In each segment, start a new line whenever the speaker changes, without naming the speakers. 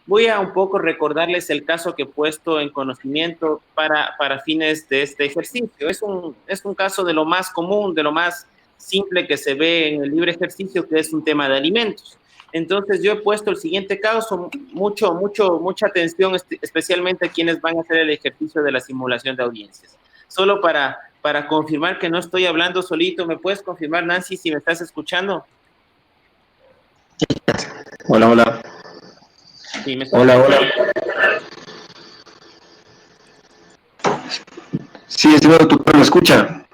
voy a un poco recordarles el caso que he puesto en conocimiento para fines de este ejercicio. Es un caso de lo más común, de lo más simple que se ve en el libre ejercicio, que es un tema de alimentos. Entonces, yo he puesto el siguiente caso, mucha atención, especialmente a quienes van a hacer el ejercicio de la simulación de audiencias. Solo para confirmar que no estoy hablando solito, ¿me puedes confirmar, Nancy, si me estás escuchando?
Hola, hola.
Sí, ¿me estás
Hola,
escuchando?
hola. Sí, estimado tutor, ¿me escucha?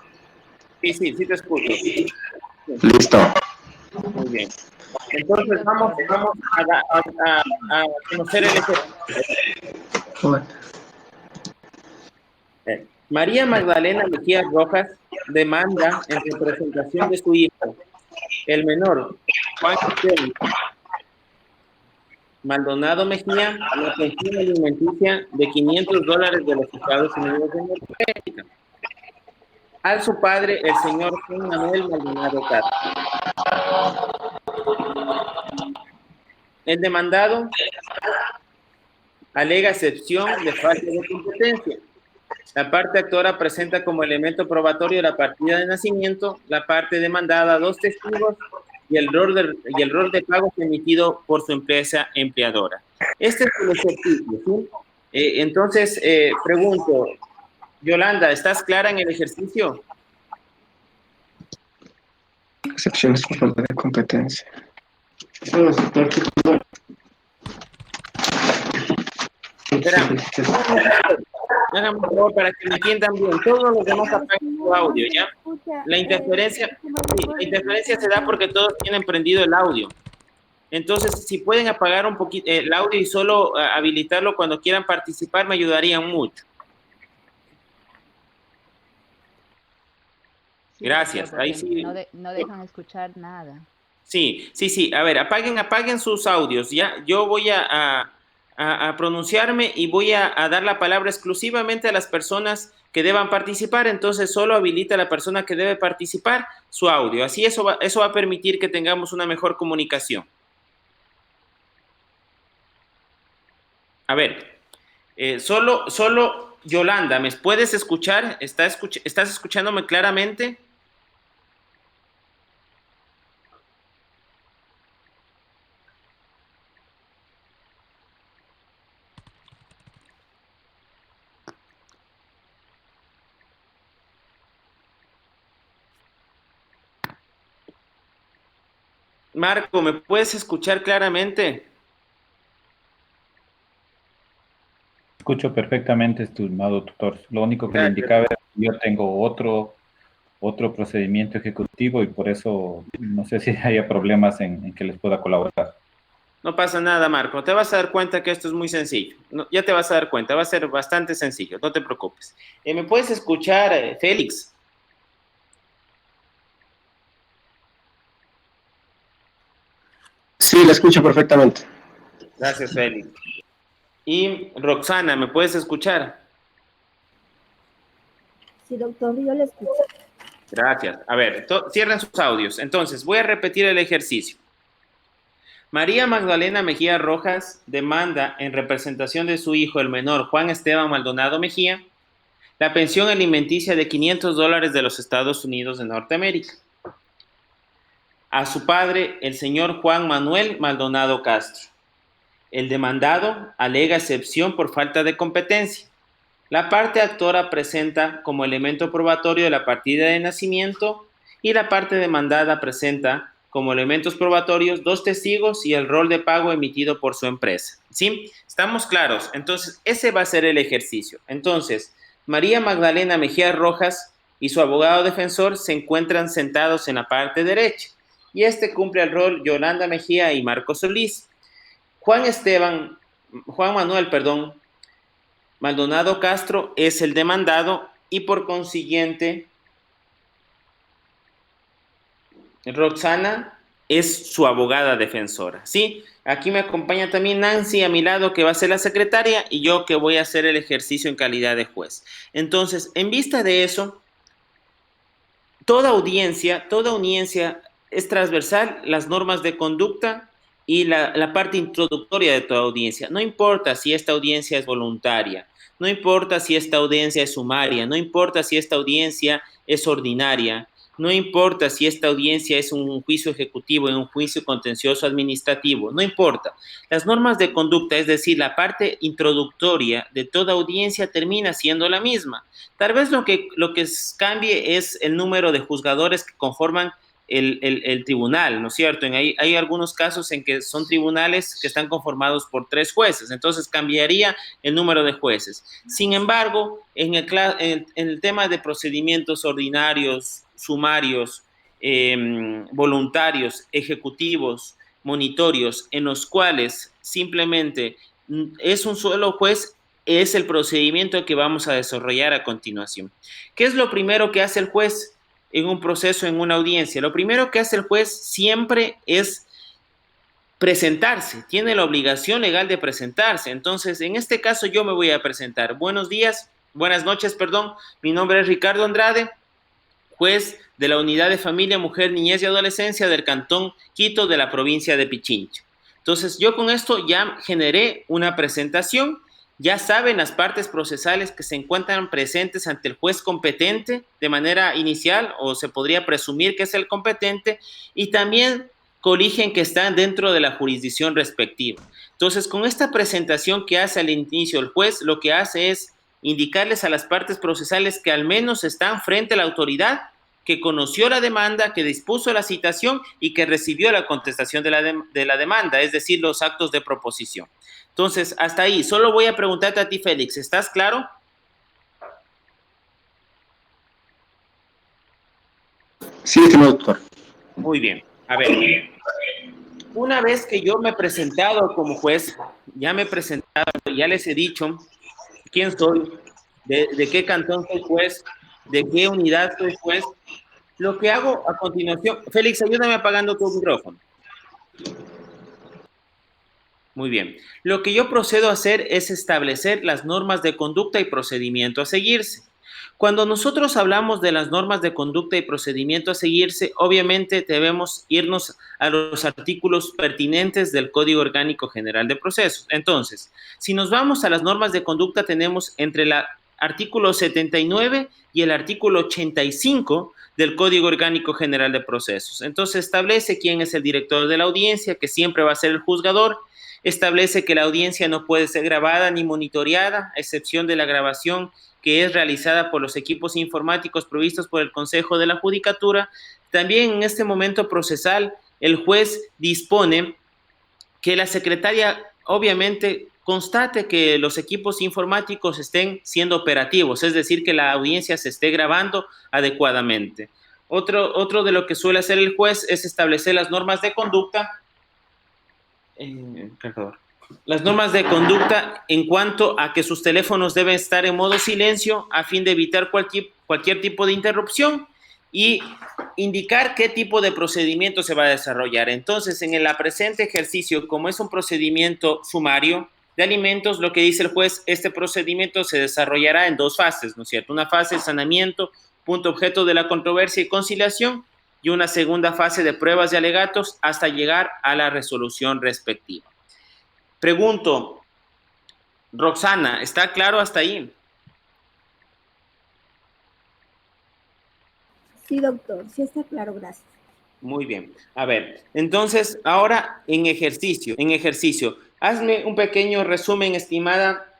Sí te escucho.
Listo.
Muy bien.
Sí,
Entonces vamos,
doctor.
vamos a conocer el ejercicio. María Magdalena Mejía Rojas demanda en representación de su hijo, el menor, Juan Esteban Maldonado Mejía, la pensión alimenticia de $500 de los Estados Unidos de Norteamérica. A su padre, el señor Juan Manuel Maldonado Castro. El demandado alega excepción de falta de competencia. La parte actora presenta como elemento probatorio la partida de nacimiento, la parte demandada 2 testigos y el rol de pago emitido por su empresa empleadora. Este es el ejercicio, ¿sí? Entonces, pregunto, Yolanda, ¿estás clara en el ejercicio?
Excepciones por falta de competencia.
Espera, háganme un favor para que me entiendan bien. Todos los demás apaguen su audio, ¿ya? La interferencia se da porque todos tienen prendido el audio. Entonces, si pueden apagar un poquito el audio y solo habilitarlo cuando quieran participar, me ayudarían mucho. Gracias. Ahí sí.
No dejan escuchar nada.
Sí. A ver, apaguen sus audios, ¿ya? Yo voy a pronunciarme y voy a dar la palabra exclusivamente a las personas que deban participar. Entonces, solo habilita a la persona que debe participar su audio. Así eso va a permitir que tengamos una mejor comunicación. A ver, solo Yolanda, ¿me puedes escuchar? ¿Estás escuchándome claramente? Marco, ¿me puedes escuchar claramente?
Escucho perfectamente, estimado tutor. Lo único que le
Gracias.
indicaba es que yo tengo otro procedimiento ejecutivo y por eso no sé si haya problemas en que les pueda colaborar.
No pasa nada, Marco. Te vas a dar cuenta que esto es muy sencillo. No, ya te vas a dar cuenta, va a ser bastante sencillo, no te preocupes. ¿Me puedes escuchar, Félix?
Sí, la escucho perfectamente.
Gracias, Félix. Y Roxana, ¿me puedes escuchar?
Sí, doctor, yo le escucho.
Gracias. A ver, cierren sus audios. Entonces, voy a repetir el ejercicio. María Magdalena Mejía Rojas demanda en representación de su hijo, el menor Juan Esteban Maldonado Mejía, la pensión alimenticia de $500 de los Estados Unidos de Norteamérica. A su padre, el señor Juan Manuel Maldonado Castro. El demandado alega excepción por falta de competencia. La parte actora presenta como elemento probatorio la partida de nacimiento y la parte demandada presenta como elementos probatorios 2 testigos y el rol de pago emitido por su empresa. ¿Sí? ¿Estamos claros? Entonces, ese va a ser el ejercicio. Entonces, María Magdalena Mejía Rojas y su abogado defensor se encuentran sentados en la parte derecha y cumple el rol Yolanda Mejía y Marco Solís. Juan Manuel, Maldonado Castro es el demandado y por consiguiente Roxana es su abogada defensora, ¿sí? Aquí me acompaña también Nancy a mi lado, que va a ser la secretaria, y yo que voy a hacer el ejercicio en calidad de juez. Entonces, en vista de eso, toda audiencia es transversal, las normas de conducta y la parte introductoria de toda audiencia. No importa si esta audiencia es voluntaria, no importa si esta audiencia es sumaria, no importa si esta audiencia es ordinaria, no importa si esta audiencia es un juicio ejecutivo y un juicio contencioso administrativo, no importa. Las normas de conducta, es decir, la parte introductoria de toda audiencia termina siendo la misma. Tal vez lo que cambie es el número de juzgadores que conforman el tribunal, ¿no es cierto? Hay algunos casos en que son tribunales que están conformados por 3 jueces, entonces cambiaría el número de jueces. Sin embargo, en el tema de procedimientos ordinarios, sumarios, voluntarios, ejecutivos, monitorios, en los cuales simplemente es un solo juez, es el procedimiento que vamos a desarrollar a continuación. ¿Qué es lo primero que hace el juez en un proceso, en una audiencia? Lo primero que hace el juez siempre es presentarse, tiene la obligación legal de presentarse. Entonces, en este caso yo me voy a presentar. Buenas noches, mi nombre es Ricardo Andrade, juez de la Unidad de Familia, Mujer, Niñez y Adolescencia del Cantón Quito de la provincia de Pichincho. Entonces, yo con esto ya generé una presentación. Ya saben las partes procesales que se encuentran presentes ante el juez competente de manera inicial, o se podría presumir que es el competente, y también coligen que están dentro de la jurisdicción respectiva. Entonces, con esta presentación que hace al inicio el juez, lo que hace es indicarles a las partes procesales que al menos están frente a la autoridad que conoció la demanda, que dispuso la citación y que recibió la contestación de la demanda, es decir, los actos de proposición. Entonces, hasta ahí. Solo voy a preguntarte a ti, Félix, ¿estás claro?
Sí, estimado doctor.
Muy bien. A ver, una vez que yo me he presentado como juez, ya les he dicho quién soy, de qué cantón soy juez, de qué unidad soy juez. Lo que hago a continuación... Félix, ayúdame apagando tu micrófono. Muy bien. Lo que yo procedo a hacer es establecer las normas de conducta y procedimiento a seguirse. Cuando nosotros hablamos de las normas de conducta y procedimiento a seguirse, obviamente debemos irnos a los artículos pertinentes del Código Orgánico General de Procesos. Entonces, si nos vamos a las normas de conducta, tenemos entre el artículo 79 y el artículo 85 del Código Orgánico General de Procesos. Entonces, establece quién es el director de la audiencia, que siempre va a ser el juzgador. Establece que la audiencia no puede ser grabada ni monitoreada, a excepción de la grabación que es realizada por los equipos informáticos provistos por el Consejo de la Judicatura. También en este momento procesal, el juez dispone que la secretaria, obviamente, constate que los equipos informáticos estén siendo operativos, es decir, que la audiencia se esté grabando adecuadamente. Otro de lo que suele hacer el juez es establecer las normas de conducta. Las normas de conducta en cuanto a que sus teléfonos deben estar en modo silencio a fin de evitar cualquier tipo de interrupción y indicar qué tipo de procedimiento se va a desarrollar. Entonces, en el presente ejercicio, como es un procedimiento sumario de alimentos, lo que dice el juez, este procedimiento se desarrollará en 2 fases, ¿no es cierto? Una fase de sanamiento, punto objeto de la controversia y conciliación, y una segunda fase de pruebas y alegatos hasta llegar a la resolución respectiva. Pregunto, Roxana, ¿está claro hasta ahí?
Sí, doctor, sí está claro, gracias.
Muy bien. A ver, entonces, ahora en ejercicio, hazme un pequeño resumen, estimada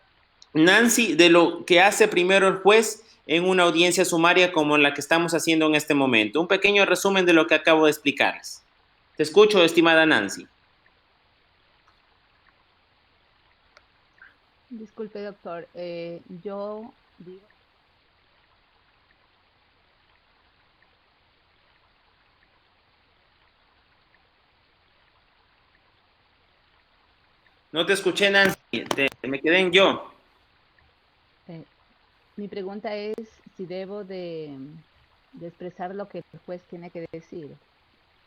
Nancy, de lo que hace primero el juez en una audiencia sumaria como la que estamos haciendo en este momento. Un pequeño resumen de lo que acabo de explicarles. Te escucho, estimada Nancy.
Disculpe, doctor. Yo digo...
No te escuché, Nancy. Me quedé en yo.
Mi pregunta es si debo de expresar lo que el juez tiene que decir.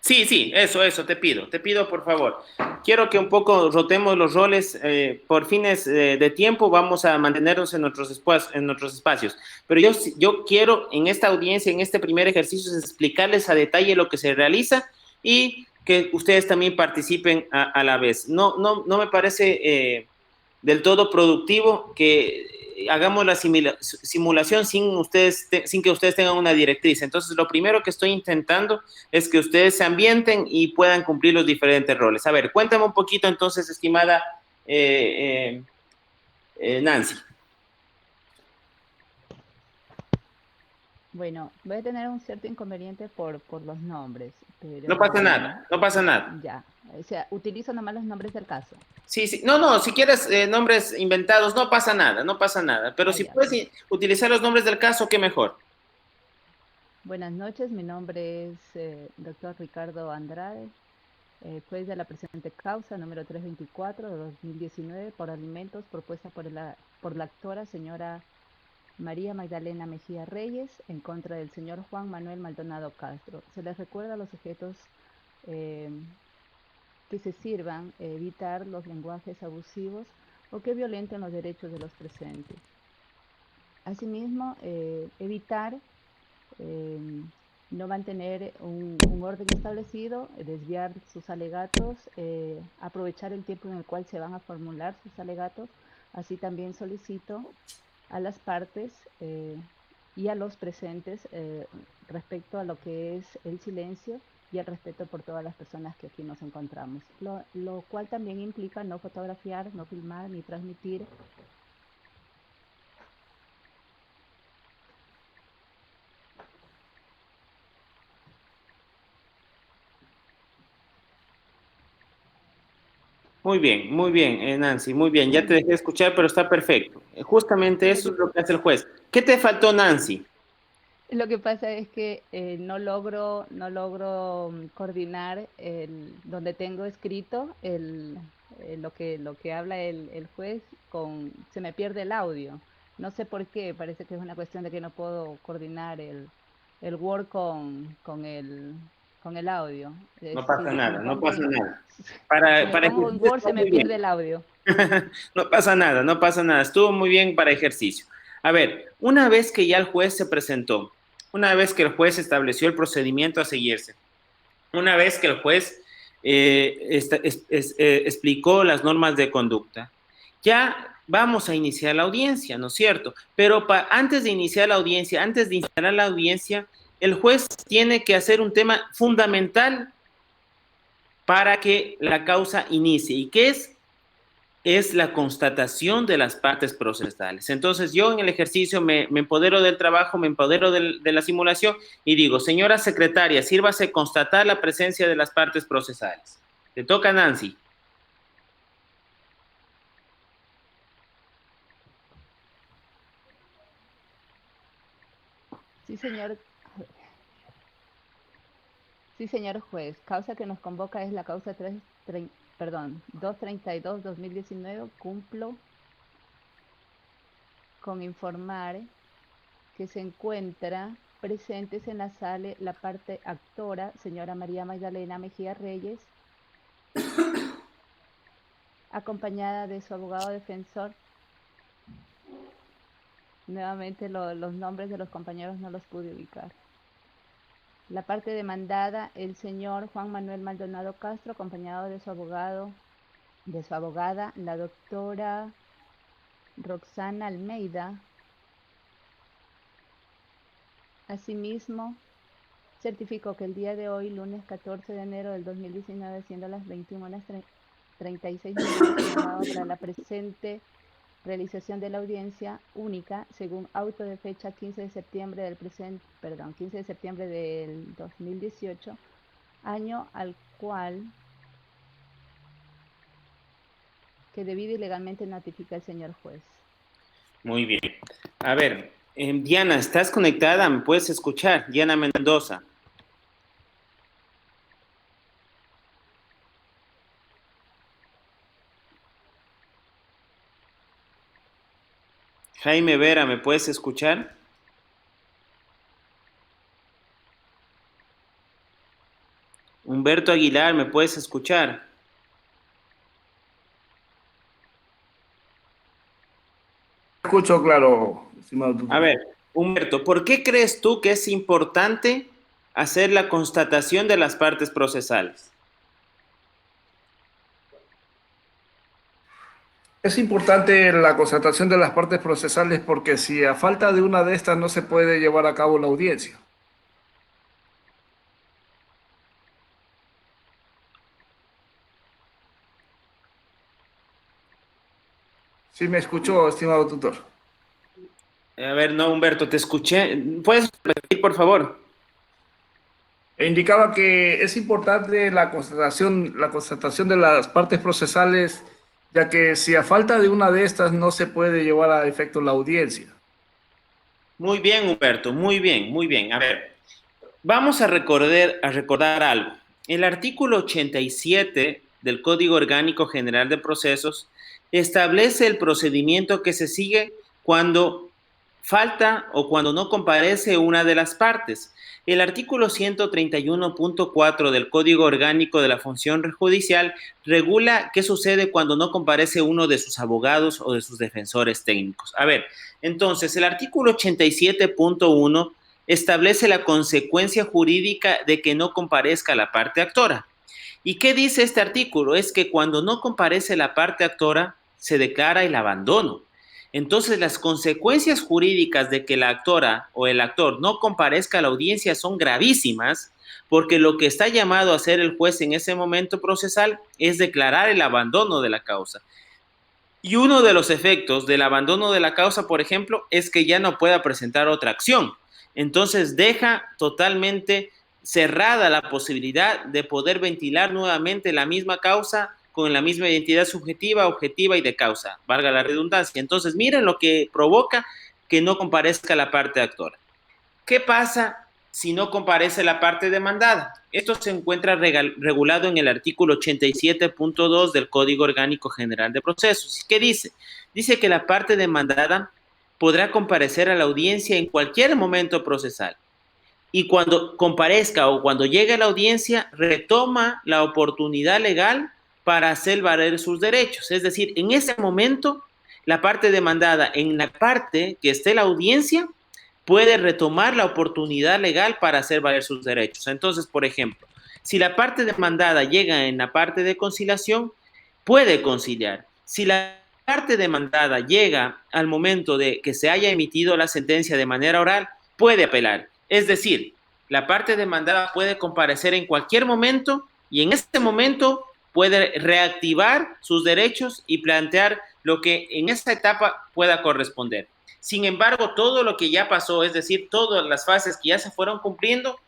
Sí, eso, te pido, por favor. Quiero que un poco rotemos los roles, por fines de tiempo vamos a mantenernos en nuestros espacios. Pero yo quiero en esta audiencia, en este primer ejercicio, explicarles a detalle lo que se realiza y que ustedes también participen a la vez. No me parece del todo productivo que hagamos la simulación sin que ustedes tengan una directriz. Entonces, lo primero que estoy intentando es que ustedes se ambienten y puedan cumplir los diferentes roles. A ver, cuéntame un poquito entonces, estimada Nancy.
Bueno, voy a tener un cierto inconveniente por los nombres, pero...
No pasa nada, no pasa nada.
Ya, o sea, utilizo nomás los nombres del caso.
Sí, sí. No, si quieres nombres inventados, no pasa nada, no pasa nada. Pero si
Ya.
puedes utilizar los nombres del caso, qué mejor.
Buenas noches, mi nombre es doctor Ricardo Andrade, juez de la presente causa número 324 de 2019 por alimentos propuesta por la actora señora María Magdalena Mejía Reyes en contra del señor Juan Manuel Maldonado Castro. Se les recuerda a los sujetos que se sirvan evitar los lenguajes abusivos o que violenten los derechos de los presentes. Asimismo, evitar no mantener un orden establecido, desviar sus alegatos, aprovechar el tiempo en el cual se van a formular sus alegatos. Así también solicito a las partes y a los presentes respecto a lo que es el silencio y el respeto por todas las personas que aquí nos encontramos, lo cual también implica no fotografiar, no filmar ni transmitir.
Muy bien, Nancy, muy bien. Ya te dejé escuchar, pero está perfecto. Justamente eso es lo que hace el juez. ¿Qué te faltó, Nancy?
Lo que pasa es que no logro coordinar donde tengo escrito lo que habla el juez se me pierde el audio. No sé por qué, parece que es una cuestión de que no puedo coordinar el Word con el audio.
No pasa nada, no pasa nada.
Si
Para
me pongo en
ejercicio
Word
está
se me
muy bien.
pierde el audio.
No pasa nada, no pasa nada. Estuvo muy bien para ejercicio. A ver, una vez que ya el juez se presentó, una vez que el juez estableció el procedimiento a seguirse, una vez que el juez explicó las normas de conducta, ya vamos a iniciar la audiencia, ¿no es cierto? Pero antes de iniciar la audiencia, antes de instalar la audiencia, el juez tiene que hacer un tema fundamental para que la causa inicie. ¿Y qué es? Es la constatación de las partes procesales. Entonces, yo en el ejercicio me empodero del trabajo, me empodero de la simulación y digo, señora secretaria, sírvase constatar la presencia de las partes procesales. Te toca, Nancy.
Sí, señor. Sí, señor juez. Causa que nos convoca es la causa 232-2019. Cumplo con informar que se encuentra presentes en la sala la parte actora, señora María Magdalena Mejía Reyes, acompañada de su abogado defensor. Nuevamente los nombres de los compañeros no los pude ubicar. La parte demandada, el señor Juan Manuel Maldonado Castro, acompañado de su abogado, de su abogada, la doctora Roxana Almeida. Asimismo, certificó que el día de hoy, lunes 14 de enero del 2019, siendo las 21:36 minutos, para la presente realización de la audiencia única, según auto de fecha 15 de septiembre del 2018, año al cual que debido y legalmente notifica el señor juez.
Muy bien. A ver, Diana, ¿estás conectada? ¿Me puedes escuchar? Diana Mendoza. Jaime Vera, ¿me puedes escuchar? Humberto Aguilar, ¿me puedes escuchar?
Escucho claro, estimado tutor.
A ver, Humberto, ¿por qué crees tú que es importante hacer la constatación de las partes procesales?
Es importante la constatación de las partes procesales porque si a falta de una de estas no se puede llevar a cabo la audiencia. Sí me escuchó, estimado tutor.
A ver, no, Humberto, te escuché. ¿Puedes repetir, por favor?
E indicaba que es importante la constatación de las partes procesales, ya que si a falta de una de estas no se puede llevar a efecto la audiencia.
Muy bien, Humberto, muy bien, muy bien. A ver, vamos a recordar algo. El artículo 87 del Código Orgánico General de Procesos establece el procedimiento que se sigue cuando falta o cuando no comparece una de las partes. El artículo 131.4 del Código Orgánico de la Función Judicial regula qué sucede cuando no comparece uno de sus abogados o de sus defensores técnicos. A ver, entonces, el artículo 87.1 establece la consecuencia jurídica de que no comparezca la parte actora. ¿Y qué dice este artículo? Es que cuando no comparece la parte actora, se declara el abandono. Entonces, las consecuencias jurídicas de que la actora o el actor no comparezca a la audiencia son gravísimas, porque lo que está llamado a hacer el juez en ese momento procesal es declarar el abandono de la causa. Y uno de los efectos del abandono de la causa, por ejemplo, es que ya no pueda presentar otra acción. Entonces, deja totalmente cerrada la posibilidad de poder ventilar nuevamente la misma causa con la misma identidad subjetiva, objetiva y de causa, valga la redundancia. Entonces, miren lo que provoca que no comparezca la parte actora. ¿Qué pasa si no comparece la parte demandada? Esto se encuentra regulado en el artículo 87.2 del Código Orgánico General de Procesos. ¿Qué dice? Dice que la parte demandada podrá comparecer a la audiencia en cualquier momento procesal. Y cuando comparezca o cuando llegue a la audiencia, retoma la oportunidad legal para hacer valer sus derechos. Es decir, en ese momento, la parte demandada, en la parte que esté la audiencia, puede retomar la oportunidad legal para hacer valer sus derechos. Entonces, por ejemplo, si la parte demandada llega en la parte de conciliación, puede conciliar. Si la parte demandada llega al momento de que se haya emitido la sentencia de manera oral, puede apelar. Es decir, la parte demandada puede comparecer en cualquier momento y en este momento puede reactivar sus derechos y plantear lo que en esta etapa pueda corresponder. Sin embargo, todo lo que ya pasó, es decir, todas las fases que ya se fueron cumpliendo,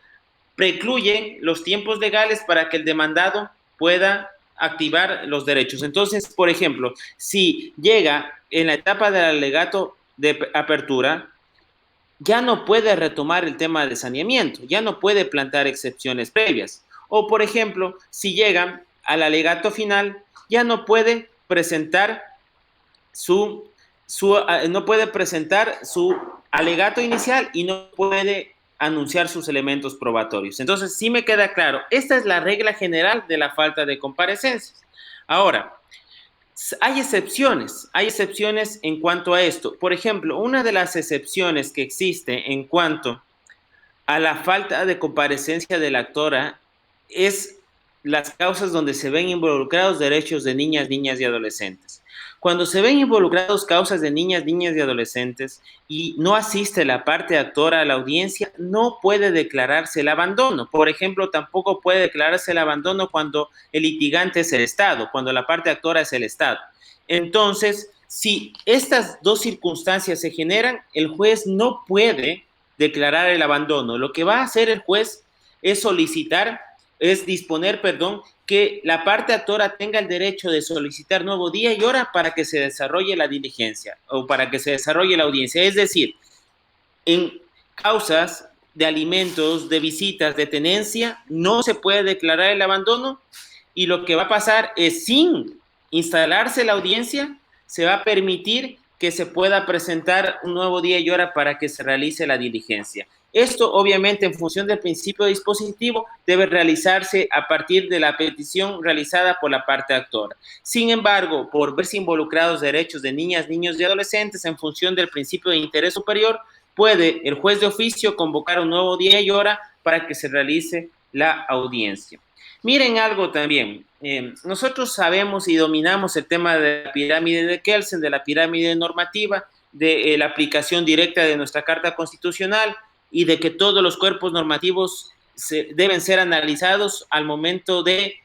precluyen los tiempos legales para que el demandado pueda activar los derechos. Entonces, por ejemplo, si llega en la etapa del alegato de apertura, ya no puede retomar el tema de saneamiento, ya no puede plantear excepciones previas. O, por ejemplo, si llega al alegato final, ya no puede presentar su alegato inicial y no puede anunciar sus elementos probatorios. Entonces, sí me queda claro, esta es la regla general de la falta de comparecencias. Ahora, hay excepciones en cuanto a esto. Por ejemplo, una de las excepciones que existe en cuanto a la falta de comparecencia de la actora es las causas donde se ven involucrados derechos de niñas, niñas y adolescentes. Cuando se ven involucrados causas de niñas, niñas y adolescentes y no asiste la parte actora a la audiencia, no puede declararse el abandono. Por ejemplo, tampoco puede declararse el abandono cuando el litigante es el Estado, cuando la parte actora es el Estado. Entonces, si estas dos circunstancias se generan, el juez no puede declarar el abandono. Lo que va a hacer el juez es disponer, que la parte actora tenga el derecho de solicitar nuevo día y hora para que se desarrolle la diligencia o para que se desarrolle la audiencia. Es decir, en causas de alimentos, de visitas, de tenencia, no se puede declarar el abandono y lo que va a pasar es, sin instalarse la audiencia, se va a permitir que se pueda presentar un nuevo día y hora para que se realice la diligencia. Esto, obviamente, en función del principio dispositivo, debe realizarse a partir de la petición realizada por la parte actora. Sin embargo, por verse involucrados derechos de niñas, niños y adolescentes en función del principio de interés superior, puede el juez de oficio convocar un nuevo día y hora para que se realice la audiencia. Miren algo también. Nosotros sabemos y dominamos el tema de la pirámide de Kelsen, de la pirámide normativa, de la aplicación directa de nuestra Carta Constitucional y de que todos los cuerpos normativos deben ser analizados al momento de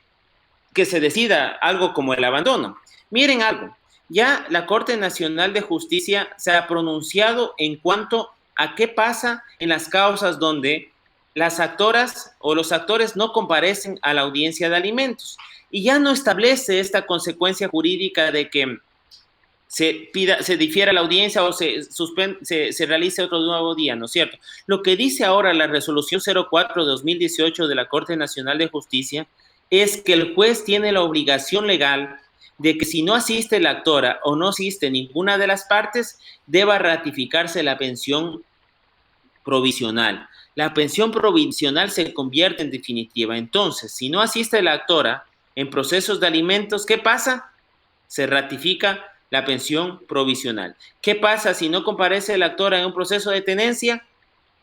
que se decida algo como el abandono. Miren algo, ya la Corte Nacional de Justicia se ha pronunciado en cuanto a qué pasa en las causas donde las actoras o los actores no comparecen a la audiencia de alimentos. Y ya no establece esta consecuencia jurídica de que se difiera la audiencia o se realice otro nuevo día, ¿no es cierto? Lo que dice ahora la resolución 04 de 2018 de la Corte Nacional de Justicia es que el juez tiene la obligación legal de que si no asiste la actora o no asiste ninguna de las partes, deba ratificarse la pensión provisional. La pensión provisional se convierte en definitiva. Entonces, si no asiste la actora en procesos de alimentos, ¿qué pasa? Se ratifica la pensión provisional. ¿Qué pasa si no comparece la actora en un proceso de tenencia?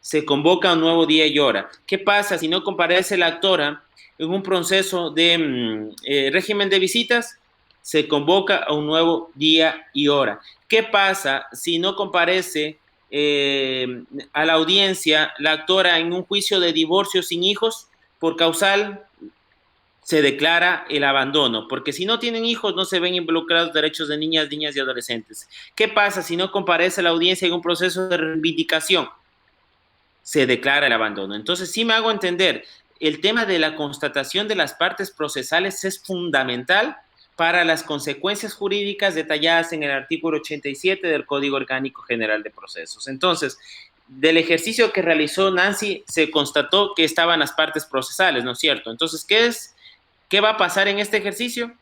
Se convoca un nuevo día y hora. ¿Qué pasa si no comparece la actora en un proceso de régimen de visitas? Se convoca a un nuevo día y hora. ¿Qué pasa si no comparece a la audiencia la actora en un juicio de divorcio sin hijos? Por causal se declara el abandono, porque si no tienen hijos no se ven involucrados derechos de niñas y adolescentes. ¿Qué pasa si no comparece a la audiencia en un proceso de reivindicación? Se declara el abandono. Entonces, sí me hago entender, el tema de la constatación de las partes procesales es fundamental para las consecuencias jurídicas detalladas en el artículo 87 del Código Orgánico General de Procesos. Entonces, del ejercicio que realizó Nancy, se constató que estaban las partes procesales, ¿no es cierto? Entonces, ¿qué va a pasar en este ejercicio?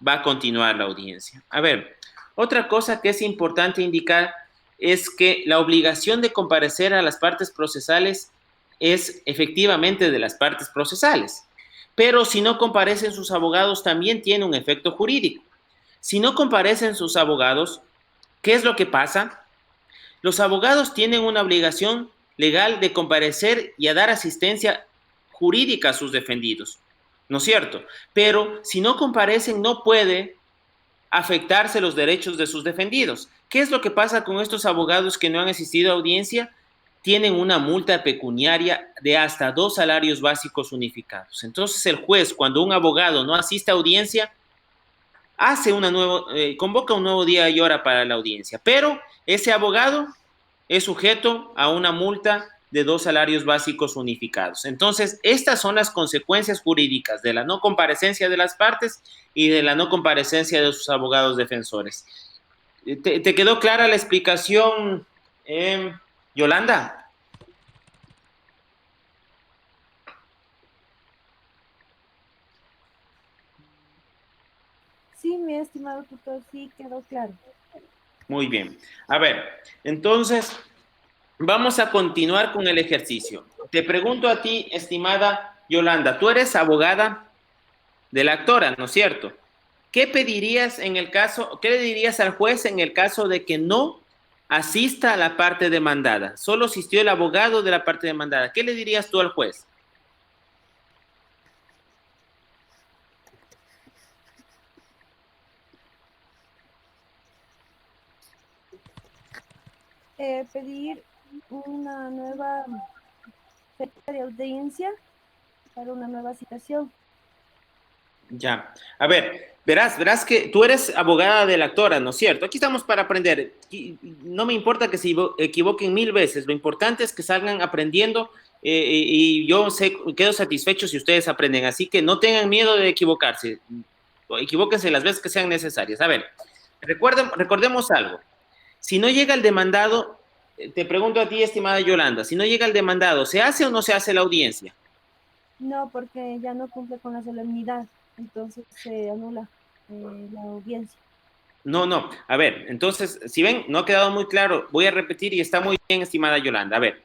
Va a continuar la audiencia. A ver, otra cosa que es importante indicar es que la obligación de comparecer a las partes procesales es efectivamente de las partes procesales. Pero si no comparecen sus abogados, también tiene un efecto jurídico. Si no comparecen sus abogados, ¿qué es lo que pasa? Los abogados tienen una obligación legal de comparecer y a dar asistencia jurídica a sus defendidos, ¿no es cierto? Pero si no comparecen, no puede afectarse los derechos de sus defendidos. ¿Qué es lo que pasa con estos abogados que no han asistido a audiencia? Tienen una multa pecuniaria de hasta 2 salarios básicos unificados. Entonces el juez, cuando un abogado no asiste a audiencia, convoca un nuevo día y hora para la audiencia, pero ese abogado es sujeto a una multa de 2 salarios básicos unificados. Entonces, estas son las consecuencias jurídicas de la no comparecencia de las partes y de la no comparecencia de sus abogados defensores. ¿Te quedó clara la explicación, Yolanda?
Sí, mi estimado tutor, sí quedó claro.
Muy bien. A ver, entonces, vamos a continuar con el ejercicio. Te pregunto a ti, estimada Yolanda, tú eres abogada de la actora, ¿no es cierto? ¿Qué pedirías qué le dirías al juez en el caso de que no asista a la parte demandada? Solo asistió el abogado de la parte demandada. ¿Qué le dirías tú al juez?
Pedir una nueva fecha de audiencia para una nueva citación.
Ya. A ver, verás que tú eres abogada de la actora, ¿no es cierto? Aquí estamos para aprender. No me importa que se equivoquen 1000 veces. Lo importante es que salgan aprendiendo y yo quedo satisfecho si ustedes aprenden. Así que no tengan miedo de equivocarse. Equivóquense las veces que sean necesarias. A ver, recordemos algo. Si no llega el demandado, te pregunto a ti, estimada Yolanda, si no llega el demandado, ¿se hace o no se hace la audiencia?
No, porque ya no cumple con la solemnidad, entonces se anula la audiencia.
No. A ver, entonces, si ven, no ha quedado muy claro, voy a repetir y está muy bien, estimada Yolanda. A ver,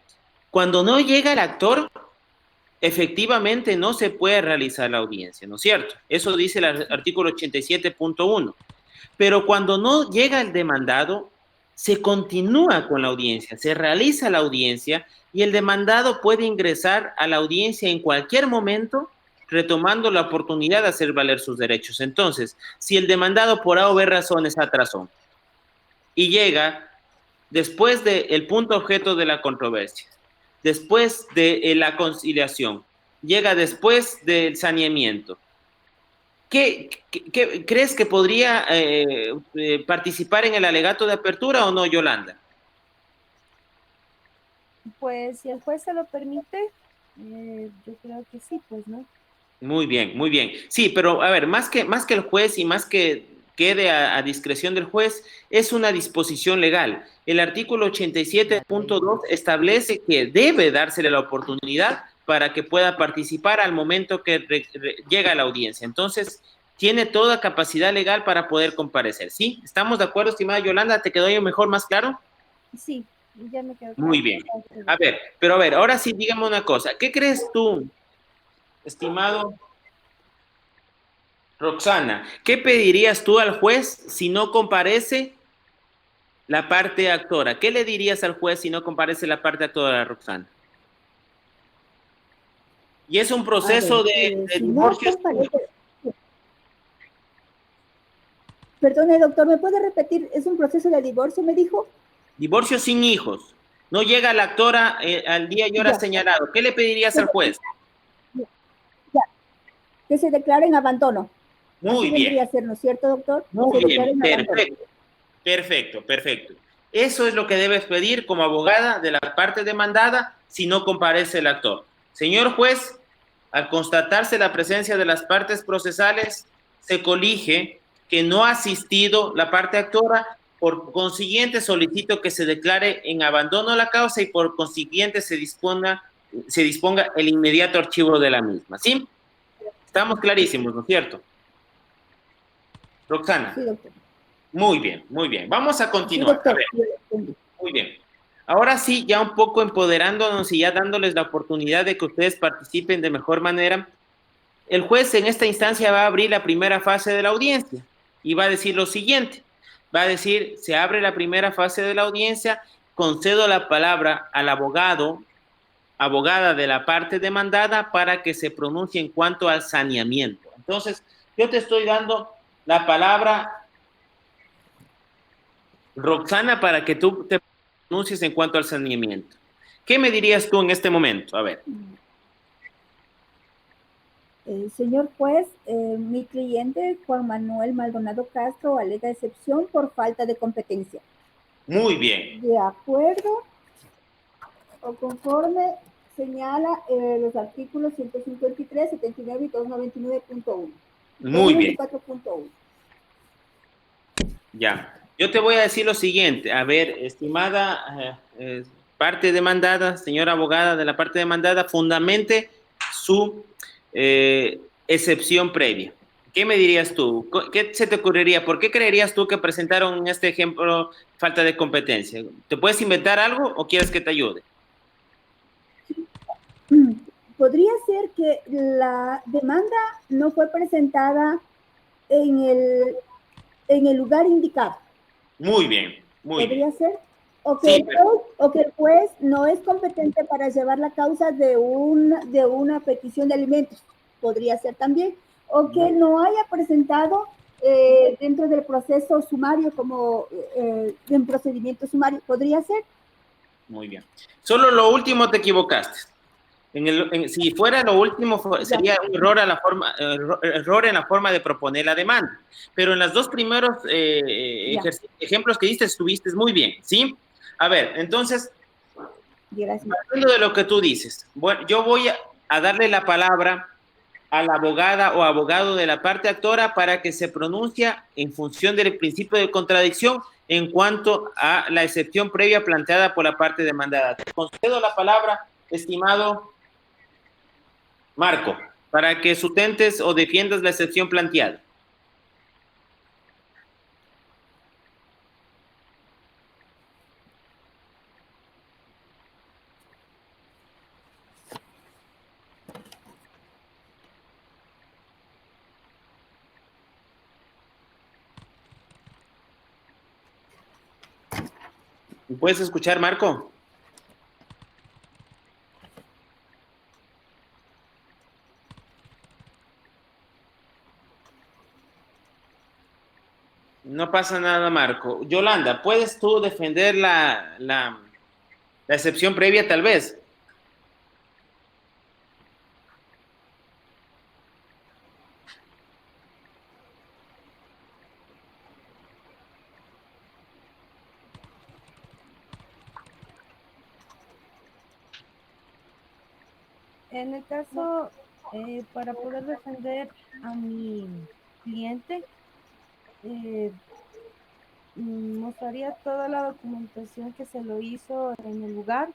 cuando no llega el actor, efectivamente no se puede realizar la audiencia, ¿no es cierto? Eso dice el artículo 87.1. Pero cuando no llega el demandado, se continúa con la audiencia, se realiza la audiencia y el demandado puede ingresar a la audiencia en cualquier momento retomando la oportunidad de hacer valer sus derechos. Entonces, si el demandado por A o B razones atrasó y llega después del punto objeto de la controversia, después de la conciliación, llega después del saneamiento, ¿qué crees que podría participar en el alegato de apertura o no, Yolanda?
Pues si el juez se lo permite, yo creo que sí, pues, ¿no?
Muy bien, muy bien. Sí, pero a ver, más que el juez y más que quede a discreción del juez, es una disposición legal. El artículo 87.2 establece que debe dársele la oportunidad para que pueda participar al momento que llega a la audiencia. Entonces, tiene toda capacidad legal para poder comparecer. ¿Sí? ¿Estamos de acuerdo, estimada Yolanda? ¿Te quedó yo mejor, más claro?
Sí, ya me quedo
Muy
claro.
bien. A ver, pero a ver, ahora sí, dígame una cosa. ¿Qué crees tú, estimado Roxana? ¿Qué pedirías tú al juez si no comparece la parte actora? ¿Qué le dirías al juez si no comparece la parte actora, Roxana? Y es un
A
proceso
ver,
de
si no
divorcio.
comparece, perdone, doctor, ¿me puede repetir? ¿Es un proceso de divorcio, me dijo?
Divorcio sin hijos. No llega la actora al día y hora
Ya,
señalado. ¿Qué le pedirías
que
al juez?
ya, que se declare en abandono. Así
Muy
vendría
bien,
a ser, ¿no es cierto, doctor? Se
muy
declare
bien,
en abandono.
perfecto, perfecto, perfecto. Eso es lo que debes pedir como abogada de la parte demandada si no comparece el actor. Señor juez, al constatarse la presencia de las partes procesales, se colige que no ha asistido la parte actora, por consiguiente solicito que se declare en abandono la causa y por consiguiente se disponga el inmediato archivo de la misma. ¿Sí? Estamos clarísimos, ¿no es cierto? Roxana.
Sí, doctor.
Muy bien, muy bien. Vamos a
Sí,
continuar. A
doctor.
ver,
Yo lo entendí.
muy bien. Ahora sí, ya un poco empoderándonos y ya dándoles la oportunidad de que ustedes participen de mejor manera, el juez en esta instancia va a abrir la primera fase de la audiencia y va a decir lo siguiente. Va a decir, se abre la primera fase de la audiencia, concedo la palabra al abogado, abogada de la parte demandada para que se pronuncie en cuanto al saneamiento. Entonces, yo te estoy dando la palabra, Roxana, para que tú te pronuncies en cuanto al saneamiento. ¿Qué me dirías tú en este momento? A ver.
Señor juez, mi cliente Juan Manuel Maldonado Castro alega excepción por falta de competencia.
Muy bien.
De acuerdo o conforme señala los artículos 153, 79 y 299.1.
Muy bien.
294.1.
Ya. Yo te voy a decir lo siguiente. A ver, estimada parte demandada, señora abogada de la parte demandada, fundamente su excepción previa. ¿Qué me dirías tú? ¿Qué se te ocurriría? ¿Por qué creerías tú que presentaron en este ejemplo falta de competencia? ¿Te puedes inventar algo o quieres que te ayude?
Podría ser que la demanda no fue presentada en el lugar indicado.
Muy bien, muy
¿Podría
bien.
ser? O que,
Sí,
el juez no es competente para llevar la causa de una petición de alimentos. Podría ser también. O que no haya presentado dentro del proceso sumario como en procedimiento sumario. ¿Podría ser?
muy bien. Solo lo último te equivocaste. Si fuera lo último, sería un error, error en la forma de proponer la demanda. Pero en los dos primeros ejemplos que diste, estuviste muy bien, ¿sí? A ver, entonces, hablando de lo que tú dices, bueno, yo voy a darle la palabra a la abogada o abogado de la parte actora para que se pronuncie en función del principio de contradicción en cuanto a la excepción previa planteada por la parte demandada. Te concedo la palabra, estimado Marco, para que sustentes o defiendas la excepción planteada. ¿Me puedes escuchar, Marco? pasa nada, Marco. Yolanda, ¿puedes tú defender la excepción previa tal vez?
En el caso, para poder defender a mi cliente, mostraría toda la documentación que se lo hizo en el lugar,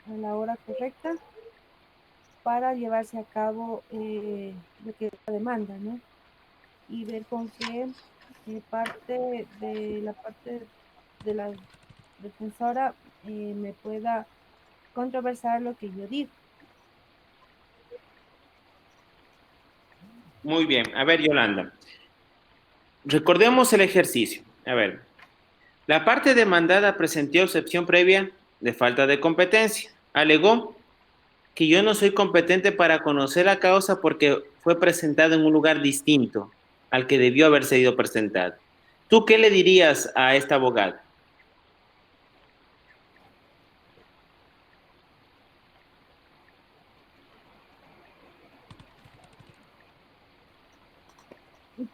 a la hora correcta, para llevarse a cabo lo que es la demanda, ¿no? Y ver con qué parte de la defensora me pueda controversar lo que yo digo.
Muy bien. A ver, Yolanda. Recordemos el ejercicio. A ver. La parte demandada presentó excepción previa de falta de competencia. Alegó que yo no soy competente para conocer la causa porque fue presentado en un lugar distinto al que debió haber sido presentado. ¿Tú qué le dirías a esta abogada?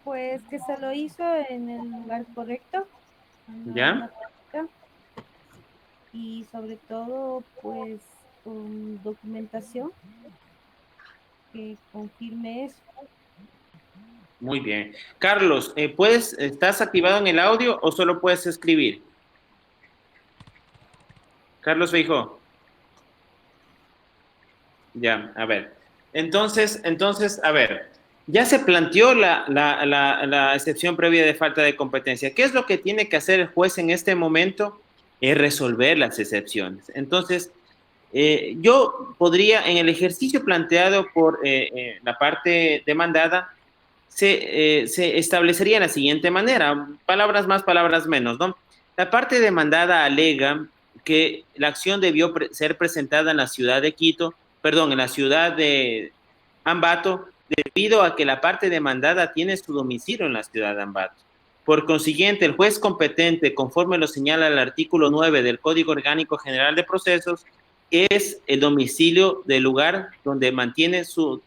Pues que se lo hizo en el lugar correcto,
¿Ya?
y sobre todo pues con documentación que confirme eso.
Muy bien. Carlos, ¿estás activado en el audio o solo puedes escribir? Carlos Feijó. Ya, a ver. Entonces, a ver, ya se planteó la excepción previa de falta de competencia. ¿Qué es lo que tiene que hacer el juez en este momento? Es resolver las excepciones. Entonces, yo podría, en el ejercicio planteado por la parte demandada, se establecería de la siguiente manera, palabras más, palabras menos, ¿no? La parte demandada alega que la acción debió ser presentada en la ciudad de Quito, perdón, en la ciudad de Ambato, debido a que la parte demandada tiene su domicilio en la ciudad de Ambato. Por consiguiente, el juez competente, conforme lo señala el artículo 9 del Código Orgánico General de Procesos, es el domicilio del lugar donde mantiene su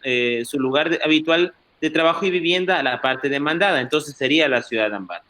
lugar habitual de trabajo y vivienda a la parte demandada. Entonces sería la ciudad de Ambato.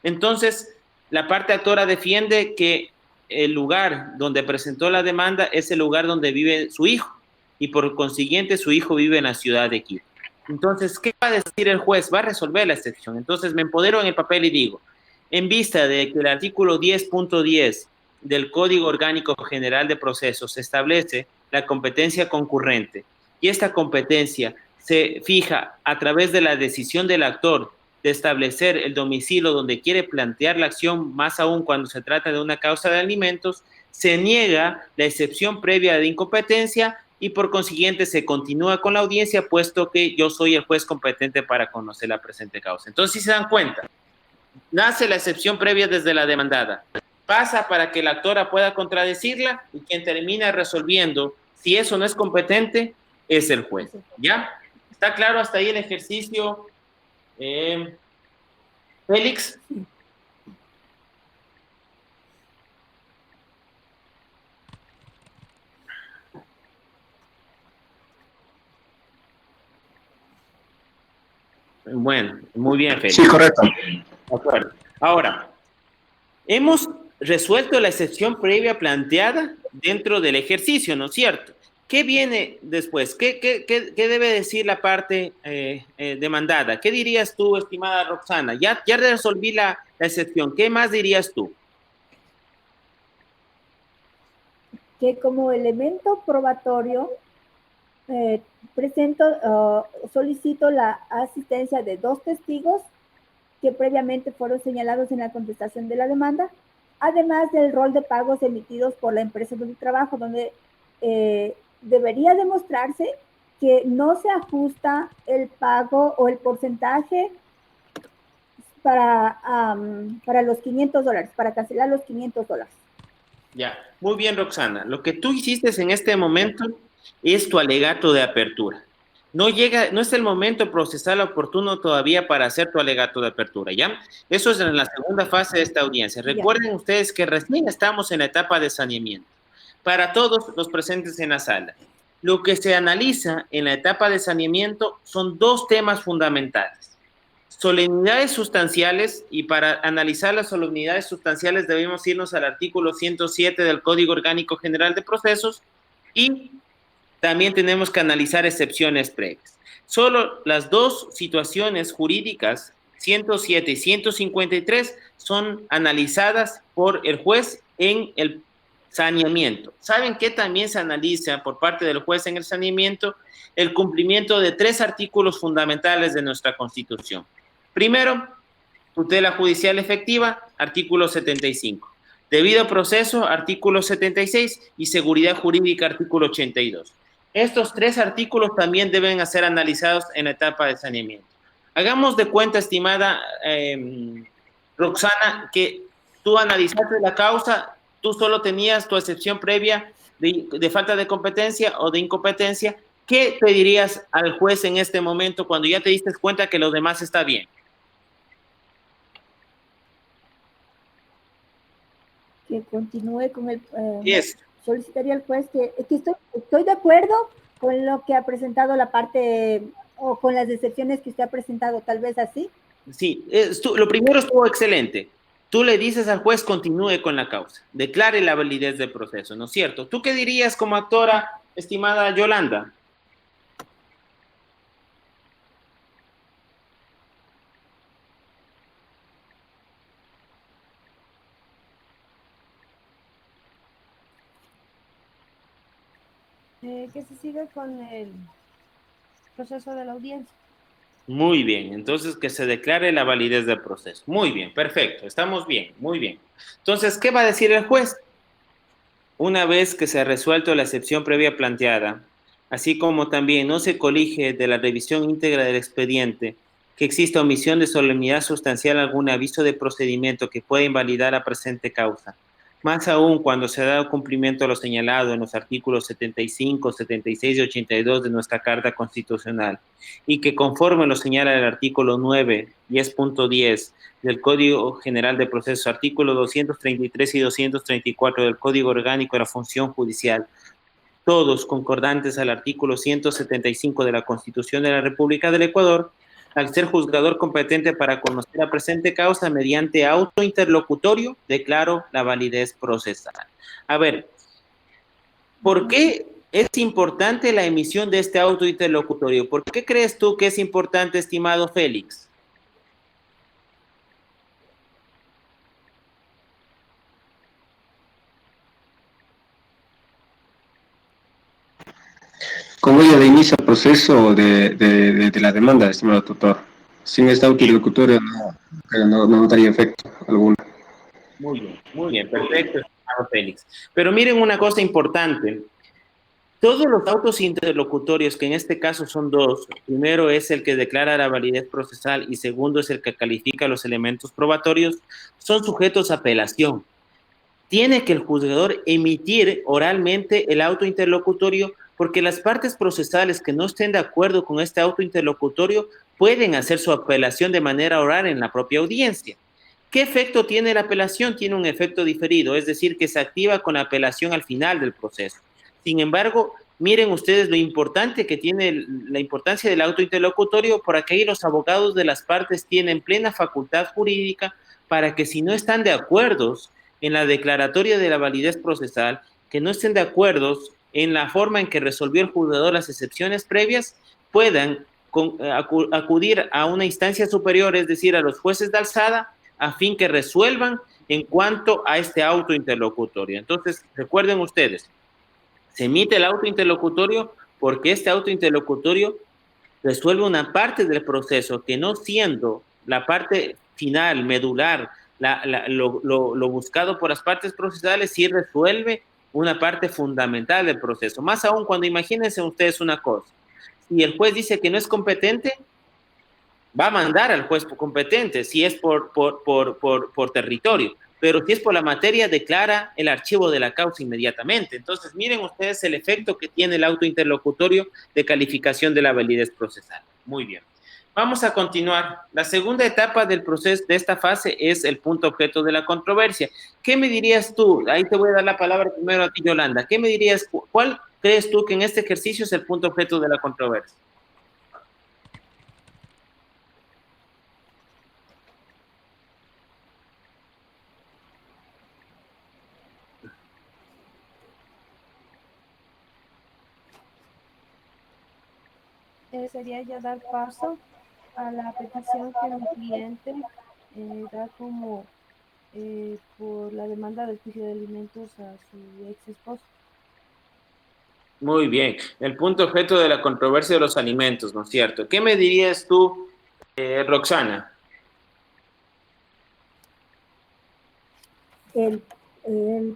Entonces, la parte actora defiende que el lugar donde presentó la demanda es el lugar donde vive su hijo y por consiguiente su hijo vive en la ciudad de Quito. Entonces, ¿qué va a decir el juez? Va a resolver la excepción. Entonces, me empodero en el papel y digo, en vista de que el artículo 10.10 del Código Orgánico General de Procesos establece la competencia concurrente y esta competencia se fija a través de la decisión del actor de establecer el domicilio donde quiere plantear la acción, más aún cuando se trata de una causa de alimentos, se niega la excepción previa de incompetencia y por consiguiente se continúa con la audiencia, puesto que yo soy el juez competente para conocer la presente causa. Entonces, si se dan cuenta, nace la excepción previa desde la demandada, pasa para que la actora pueda contradecirla y quien termina resolviendo si eso no es competente es el juez. ¿Ya? ¿Está claro hasta ahí el ejercicio? Félix. Bueno, muy bien, Félix.
Sí, correcto.
De acuerdo. Ahora, hemos resuelto la excepción previa planteada dentro del ejercicio, ¿no es cierto? ¿Qué viene después? ¿Qué debe decir la parte demandada? ¿Qué dirías tú, estimada Roxana? Ya resolví la excepción. ¿Qué más dirías tú?
Que como elemento probatorio solicito la asistencia de 2 testigos que previamente fueron señalados en la contestación de la demanda, además del rol de pagos emitidos por la empresa donde trabajo, donde debería demostrarse que no se ajusta el pago o el porcentaje para los $500, para cancelar los $500.
Ya, muy bien, Roxana. Lo que tú hiciste en este momento es tu alegato de apertura. No es el momento procesal oportuno todavía para hacer tu alegato de apertura, ¿ya? Eso es en la segunda fase de esta audiencia. Recuerden ustedes que recién estamos en la etapa de saneamiento. Para todos los presentes en la sala, lo que se analiza en la etapa de saneamiento son dos temas fundamentales. Solemnidades sustanciales, y para analizar las solemnidades sustanciales debemos irnos al artículo 107 del Código Orgánico General de Procesos, y también tenemos que analizar excepciones previas. Solo las dos situaciones jurídicas, 107 y 153, son analizadas por el juez en el saneamiento. ¿Saben qué también se analiza por parte del juez en el saneamiento? El cumplimiento de 3 artículos fundamentales de nuestra Constitución. Primero, tutela judicial efectiva, artículo 75. Debido proceso, artículo 76, y seguridad jurídica, artículo 82. Estos 3 artículos también deben ser analizados en la etapa de saneamiento. Hagamos de cuenta, estimada Roxana, que tú analizaste la causa, tú solo tenías tu excepción previa de falta de competencia o de incompetencia. ¿Qué pedirías al juez en este momento cuando ya te diste cuenta que lo demás está bien?
Que continúe con el...
Yes.
Solicitaría al juez que estoy de acuerdo con lo que ha presentado la parte, o con las excepciones que usted ha presentado, tal vez así.
Sí, lo primero estuvo excelente. Tú le dices al juez, continúe con la causa, declare la validez del proceso, ¿no es cierto? ¿Tú qué dirías como actora, estimada Yolanda?
Que se siga con el proceso de la audiencia.
Muy bien, entonces que se declare la validez del proceso. Muy bien, perfecto, estamos bien, muy bien. Entonces, ¿qué va a decir el juez? Una vez que se ha resuelto la excepción previa planteada, así como también no se colige de la revisión íntegra del expediente, que exista omisión de solemnidad sustancial algún aviso de procedimiento que pueda invalidar la presente causa, más aún cuando se ha dado cumplimiento a lo señalado en los artículos 75, 76 y 82 de nuestra Carta Constitucional, y que conforme lo señala el artículo 9, 10.10 del Código General de Procesos, artículo 233 y 234 del Código Orgánico de la Función Judicial, todos concordantes al artículo 175 de la Constitución de la República del Ecuador, al ser juzgador competente para conocer la presente causa mediante auto interlocutorio, declaro la validez procesal. A ver, ¿por qué es importante la emisión de este auto interlocutorio? ¿Por qué crees tú que es importante, estimado Félix?
¿Cómo ella inicia el proceso de la demanda, estimado tutor? Sin este autolocutorio no daría efecto alguno.
Muy bien, perfecto, estimado Félix. Pero miren una cosa importante. Todos los autos interlocutorios, que en este caso son 2, primero es el que declara la validez procesal y segundo es el que califica los elementos probatorios, son sujetos a apelación. Tiene que el juzgador emitir oralmente el auto interlocutorio, porque las partes procesales que no estén de acuerdo con este auto interlocutorio pueden hacer su apelación de manera oral en la propia audiencia. ¿Qué efecto tiene la apelación? Tiene un efecto diferido, es decir, que se activa con la apelación al final del proceso. Sin embargo, miren ustedes lo importante que tiene la importancia del auto interlocutorio, por aquí los abogados de las partes tienen plena facultad jurídica para que, si no están de acuerdo en la declaratoria de la validez procesal, que no estén de acuerdo en la forma en que resolvió el juzgador las excepciones previas, puedan acudir a una instancia superior, es decir, a los jueces de alzada, a fin que resuelvan en cuanto a este auto interlocutorio. Entonces, recuerden ustedes, se emite el auto interlocutorio porque este auto interlocutorio resuelve una parte del proceso que, no siendo la parte final, medular, lo buscado por las partes procesales, sí resuelve una parte fundamental del proceso. Más aún cuando, imagínense ustedes una cosa, si el juez dice que no es competente, va a mandar al juez competente si es por territorio. pero si es por la materia, declara el archivo de la causa inmediatamente. Entonces, miren ustedes el efecto que tiene el auto interlocutorio de calificación de la validez procesal. Muy bien. Vamos a continuar. La segunda etapa del proceso de esta fase es el punto objeto de la controversia. ¿Qué me dirías tú? Ahí te voy a dar la palabra primero a ti, Yolanda. ¿Qué me dirías? ¿Cuál crees tú que en este ejercicio es el punto objeto de la controversia?
Sería ya dar paso a la petición que mi cliente da como por la demanda del juicio de alimentos a su ex esposo.
Muy bien. El punto objeto de la controversia de los alimentos, ¿no es cierto? ¿Qué me dirías tú, Roxana?
El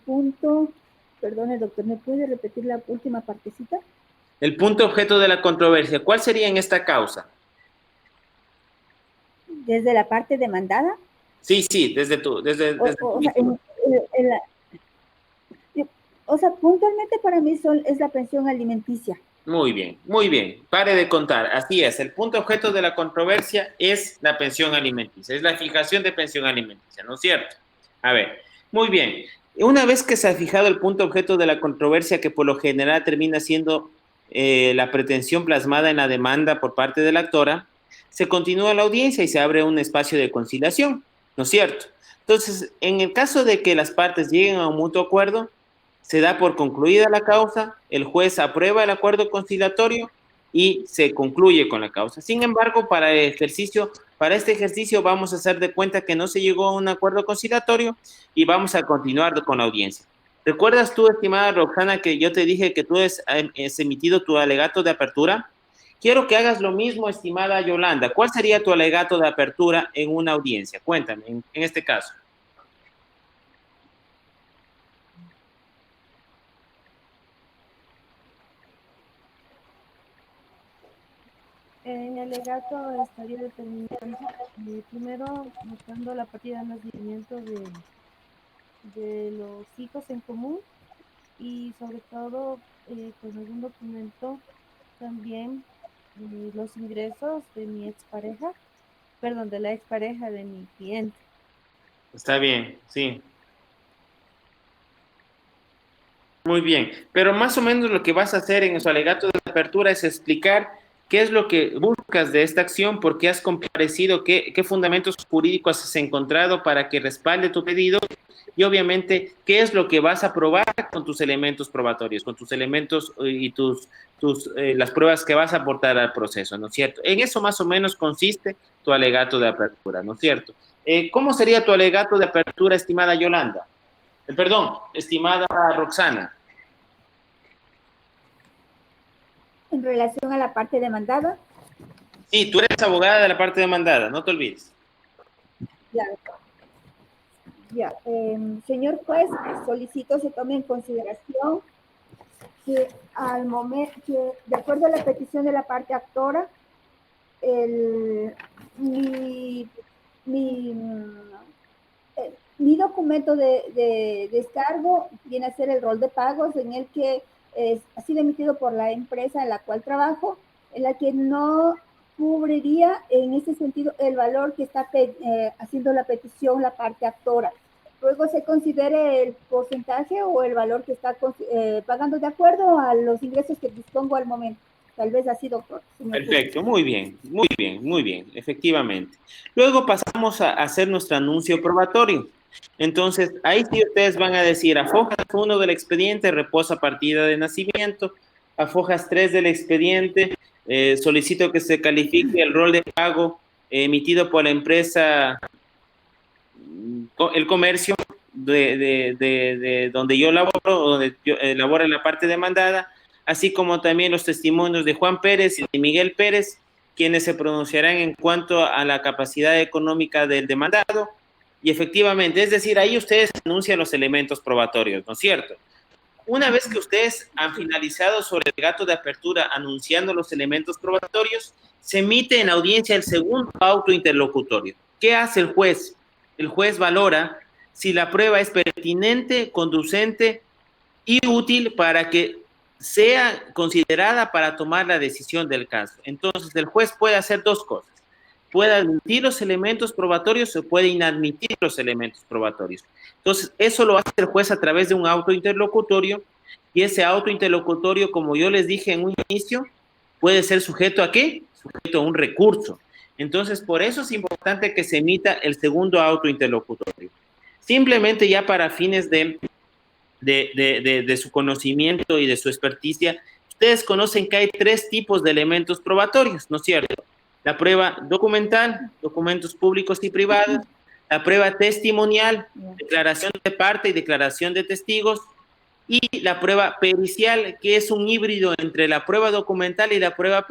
punto, perdone, doctor, ¿me puede repetir la última partecita?
El punto objeto de la controversia, ¿cuál sería en esta causa?
¿Desde la parte demandada?
Sí, desde tu...
O sea, puntualmente para mí es la pensión alimenticia.
Muy bien. Pare de contar. Así es, el punto objeto de la controversia es la pensión alimenticia, es la fijación de pensión alimenticia, ¿no es cierto? A ver, muy bien. Una vez que se ha fijado el punto objeto de la controversia, que por lo general termina siendo la pretensión plasmada en la demanda por parte de la actora, se continúa la audiencia y se abre un espacio de conciliación, ¿no es cierto? Entonces, en el caso de que las partes lleguen a un mutuo acuerdo, se da por concluida la causa, el juez aprueba el acuerdo conciliatorio y se concluye con la causa. Sin embargo, para este ejercicio vamos a hacer de cuenta que no se llegó a un acuerdo conciliatorio y vamos a continuar con la audiencia. ¿Recuerdas tú, estimada Roxana, que yo te dije que tú has emitido tu alegato de apertura? Quiero que hagas lo mismo, estimada Yolanda. ¿Cuál sería tu alegato de apertura en una audiencia? Cuéntame, en este caso.
En el alegato estaría determinando, primero mostrando la partida de nacimiento de los hijos en común y sobre todo con algún documento también los ingresos de mi expareja, perdón, de la expareja de mi cliente.
Está bien, sí. Muy bien, pero más o menos lo que vas a hacer en su alegato de apertura es explicar qué es lo que buscas de esta acción, por qué has comparecido, qué fundamentos jurídicos has encontrado para que respalde tu pedido y obviamente qué es lo que vas a probar con tus elementos probatorios, con tus elementos y las pruebas que vas a aportar al proceso, ¿no es cierto? En eso más o menos consiste tu alegato de apertura, ¿no es cierto? ¿Cómo sería tu alegato de apertura, estimada Yolanda? Perdón, estimada Roxana.
En relación a la parte demandada.
Sí, tú eres abogada de la parte demandada, no te olvides.
Ya. Señor juez, solicito se tome en consideración que al momento, que de acuerdo a la petición de la parte actora, mi documento de descargo viene a ser el rol de pagos en el que ha sido emitido por la empresa en la cual trabajo, en la que no cubriría en ese sentido el valor que está haciendo la petición la parte actora. Luego se considere el porcentaje o el valor que está pagando de acuerdo a los ingresos que dispongo al momento. Tal vez así, doctor.
Perfecto, muy bien, efectivamente. Luego pasamos a hacer nuestro anuncio probatorio. Entonces, ahí sí ustedes van a decir, a fojas 1 del expediente reposa partida de nacimiento, a fojas 3 del expediente solicito que se califique el rol de pago emitido por la empresa, el comercio de donde yo laboro, donde yo laboro en la parte demandada, así como también los testimonios de Juan Pérez y de Miguel Pérez, quienes se pronunciarán en cuanto a la capacidad económica del demandado. Y efectivamente, es decir, ahí ustedes anuncian los elementos probatorios, ¿no es cierto? Una vez que ustedes han finalizado sobre el alegato de apertura anunciando los elementos probatorios, se emite en audiencia el segundo auto interlocutorio. ¿Qué hace el juez? El juez valora si la prueba es pertinente, conducente y útil para que sea considerada para tomar la decisión del caso. Entonces, el juez puede hacer dos cosas. Puede admitir los elementos probatorios o puede inadmitir los elementos probatorios. Entonces, eso lo hace el juez a través de un auto interlocutorio, y ese auto interlocutorio, como yo les dije en un inicio, puede ser sujeto ¿a qué? Sujeto a un recurso. Entonces, por eso es importante que se emita el segundo auto interlocutorio. Simplemente ya para fines de su conocimiento y de su experticia, ustedes conocen que hay tres tipos de elementos probatorios, ¿no es cierto? La prueba documental, documentos públicos y privados, la prueba testimonial, declaración de parte y declaración de testigos, y la prueba pericial, que es un híbrido entre la prueba documental y la prueba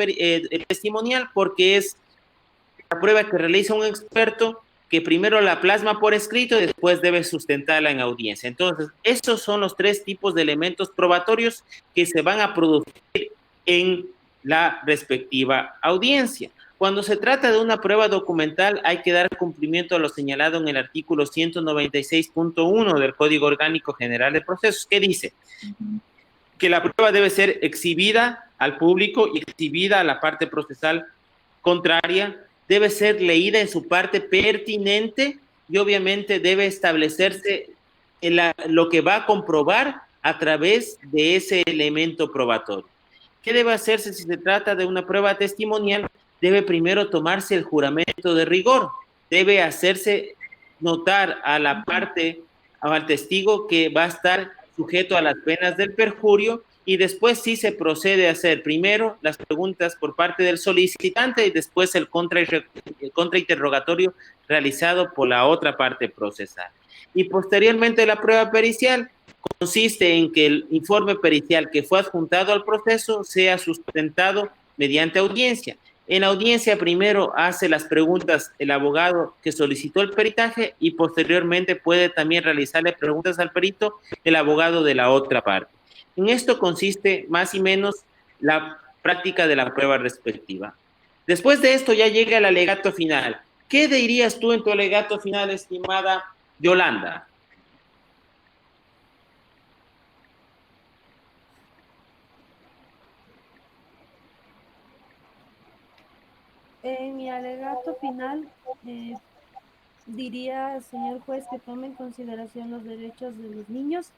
testimonial, porque es la prueba que realiza un experto que primero la plasma por escrito y después debe sustentarla en audiencia. Entonces, esos son los tres tipos de elementos probatorios que se van a producir en la respectiva audiencia. Cuando se trata de una prueba documental, hay que dar cumplimiento a lo señalado en el artículo 196.1 del Código Orgánico General de Procesos, que dice que la prueba debe ser exhibida al público y exhibida a la parte procesal contraria, debe ser leída en su parte pertinente y obviamente debe establecerse lo que va a comprobar a través de ese elemento probatorio. ¿Qué debe hacerse si se trata de una prueba testimonial? Debe primero tomarse el juramento de rigor, debe hacerse notar a la parte, al testigo, que va a estar sujeto a las penas del perjurio, y después sí se procede a hacer primero las preguntas por parte del solicitante y después el contrainterrogatorio realizado por la otra parte procesal. Y posteriormente la prueba pericial consiste en que el informe pericial que fue adjuntado al proceso sea sustentado mediante audiencia. En audiencia primero hace las preguntas el abogado que solicitó el peritaje y posteriormente puede también realizarle preguntas al perito el abogado de la otra parte. En esto consiste más y menos la práctica de la prueba respectiva. Después de esto ya llega el alegato final. ¿Qué dirías tú en tu alegato final, estimada Yolanda?
En mi alegato final, diría, señor juez, que tome en consideración los derechos de los niños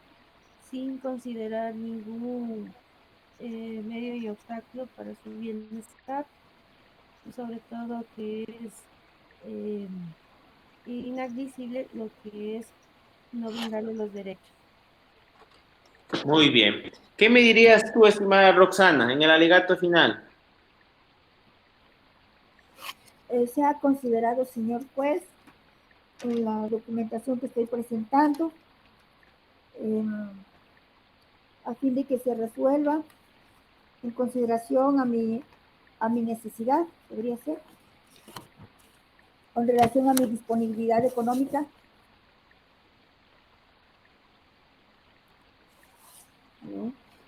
sin considerar ningún medio y obstáculo para su bienestar, sobre todo que es inadmisible lo que es no brindarle los derechos.
Muy bien. ¿Qué me dirías tú, estimada Roxana, en el alegato final?
Se ha considerado, señor juez, en la documentación que estoy presentando, a fin de que se resuelva en consideración a mi necesidad, podría ser, en relación a mi disponibilidad económica.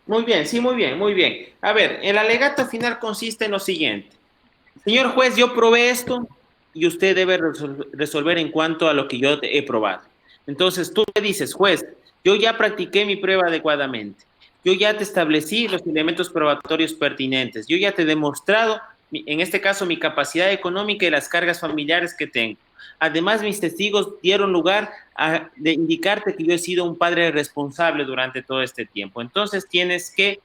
Muy bien, sí, muy bien, muy bien. A ver, el alegato final consiste en lo siguiente. Señor juez, yo probé esto y usted debe resolver en cuanto a lo que yo he probado. Entonces, tú me dices, juez, yo ya practiqué mi prueba adecuadamente. Yo ya te establecí los elementos probatorios pertinentes. Yo ya te he demostrado, en este caso, mi capacidad económica y las cargas familiares que tengo. Además, mis testigos dieron lugar a indicarte que yo he sido un padre responsable durante todo este tiempo. Entonces, tienes que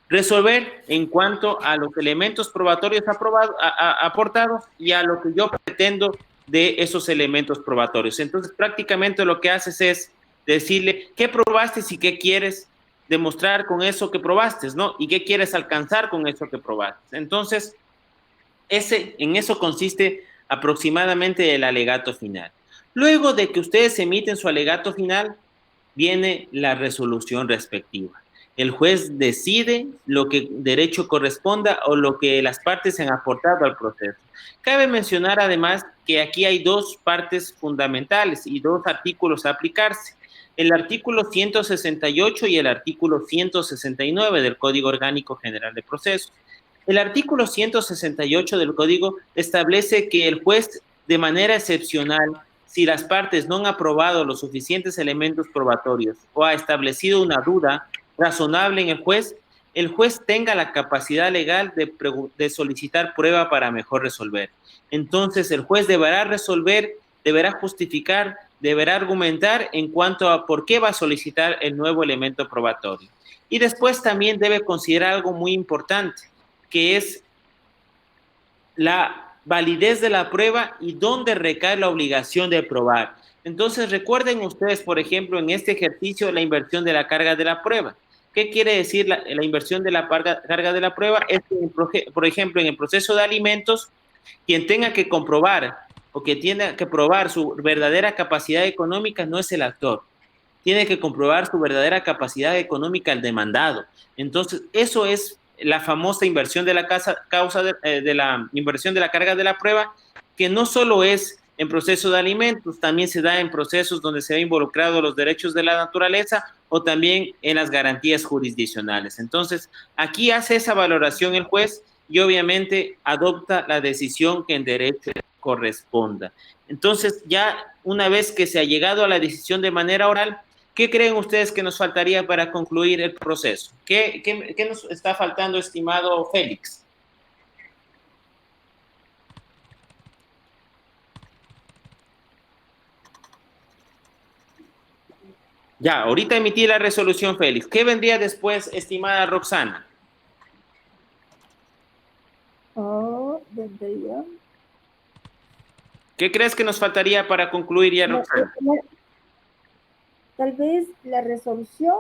resolver en cuanto a los elementos probatorios aportados y a lo que yo pretendo de esos elementos probatorios. Entonces, prácticamente lo que haces es decirle qué probaste y qué quieres demostrar con eso que probaste, ¿no? Y qué quieres alcanzar con eso que probaste. Entonces, en eso consiste aproximadamente el alegato final. Luego de que ustedes emiten su alegato final, viene la resolución respectiva. El juez decide lo que derecho corresponda o lo que las partes han aportado al proceso. Cabe mencionar además que aquí hay dos partes fundamentales y dos artículos a aplicarse. El artículo 168 y el artículo 169 del Código Orgánico General de Procesos. El artículo 168 del Código establece que el juez, de manera excepcional, si las partes no han aprobado los suficientes elementos probatorios o ha establecido una duda razonable en el juez tenga la capacidad legal de solicitar prueba para mejor resolver. Entonces, el juez deberá resolver, deberá justificar, deberá argumentar en cuanto a por qué va a solicitar el nuevo elemento probatorio. Y después también debe considerar algo muy importante, que es la validez de la prueba y dónde recae la obligación de probar. Entonces, recuerden ustedes, por ejemplo, en este ejercicio, la inversión de la carga de la prueba. ¿Qué quiere decir la inversión de la carga de la prueba? Es que, por ejemplo, en el proceso de alimentos, quien tenga que comprobar o que tenga que probar su verdadera capacidad económica no es el actor. Tiene que comprobar su verdadera capacidad económica el demandado. Entonces, eso es la famosa inversión de la de la inversión de la carga de la prueba, que no solo es en proceso de alimentos, también se da en procesos donde se ha involucrado los derechos de la naturaleza o también en las garantías jurisdiccionales. Entonces, aquí hace esa valoración el juez y obviamente adopta la decisión que en derecho corresponda. Entonces, ya una vez que se ha llegado a la decisión de manera oral, ¿qué creen ustedes que nos faltaría para concluir el proceso? ¿Qué nos está faltando, estimado Félix? Ya, ahorita emití la resolución, Félix. ¿Qué vendría después, estimada Roxana?
Vendría.
¿Qué crees que nos faltaría para concluir ya, Roxana?
Tal vez la resolución.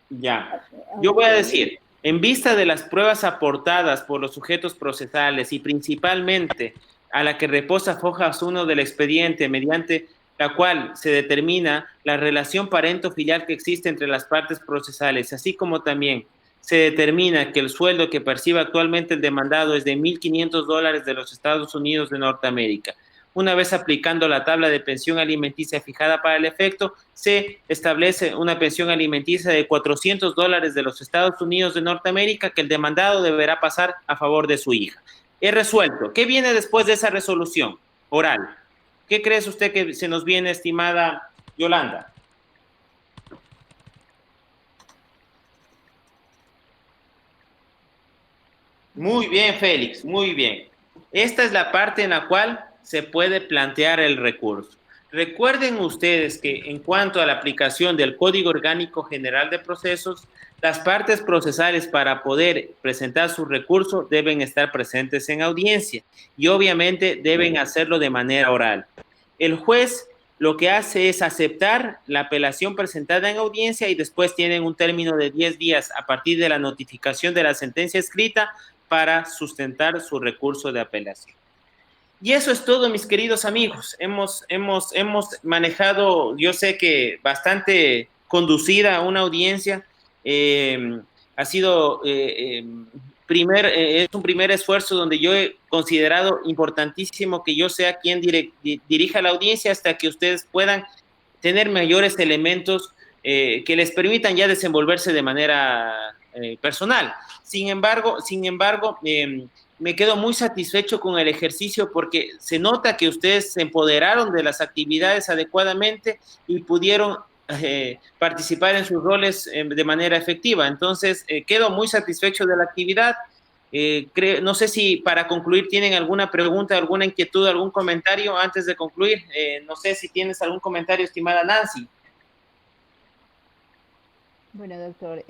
Ya, yo voy a decir, en vista de las pruebas aportadas por los sujetos procesales y principalmente a la que reposa fojas 1 del expediente, mediante la cual se determina la relación parento-filial que existe entre las partes procesales, así como también se determina que el sueldo que percibe actualmente el demandado es de $1,500 de los Estados Unidos de Norteamérica. Una vez aplicando la tabla de pensión alimenticia fijada para el efecto, se establece una pensión alimenticia de $400 de los Estados Unidos de Norteamérica que el demandado deberá pasar a favor de su hija. He resuelto. ¿Qué viene después de esa resolución oral? ¿Qué crees usted que se nos viene, estimada Yolanda? Muy bien, Félix, muy bien. Esta es la parte en la cual se puede plantear el recurso. Recuerden ustedes que en cuanto a la aplicación del Código Orgánico General de Procesos, las partes procesales para poder presentar su recurso deben estar presentes en audiencia y obviamente deben hacerlo de manera oral. El juez lo que hace es aceptar la apelación presentada en audiencia y después tienen un término de 10 días a partir de la notificación de la sentencia escrita para sustentar su recurso de apelación. Y eso es todo, mis queridos amigos. Hemos manejado, yo sé que bastante conducida una audiencia. Ha sido es un primer esfuerzo donde yo he considerado importantísimo que yo sea quien dirija la audiencia hasta que ustedes puedan tener mayores elementos que les permitan ya desenvolverse de manera personal. Sin embargo, me quedo muy satisfecho con el ejercicio porque se nota que ustedes se empoderaron de las actividades adecuadamente y pudieron participar en sus roles de manera efectiva. Entonces, quedo muy satisfecho de la actividad. No sé si para concluir tienen alguna pregunta, alguna inquietud, algún comentario antes de concluir. No sé si tienes algún comentario, estimada Nancy.
Bueno, doctor,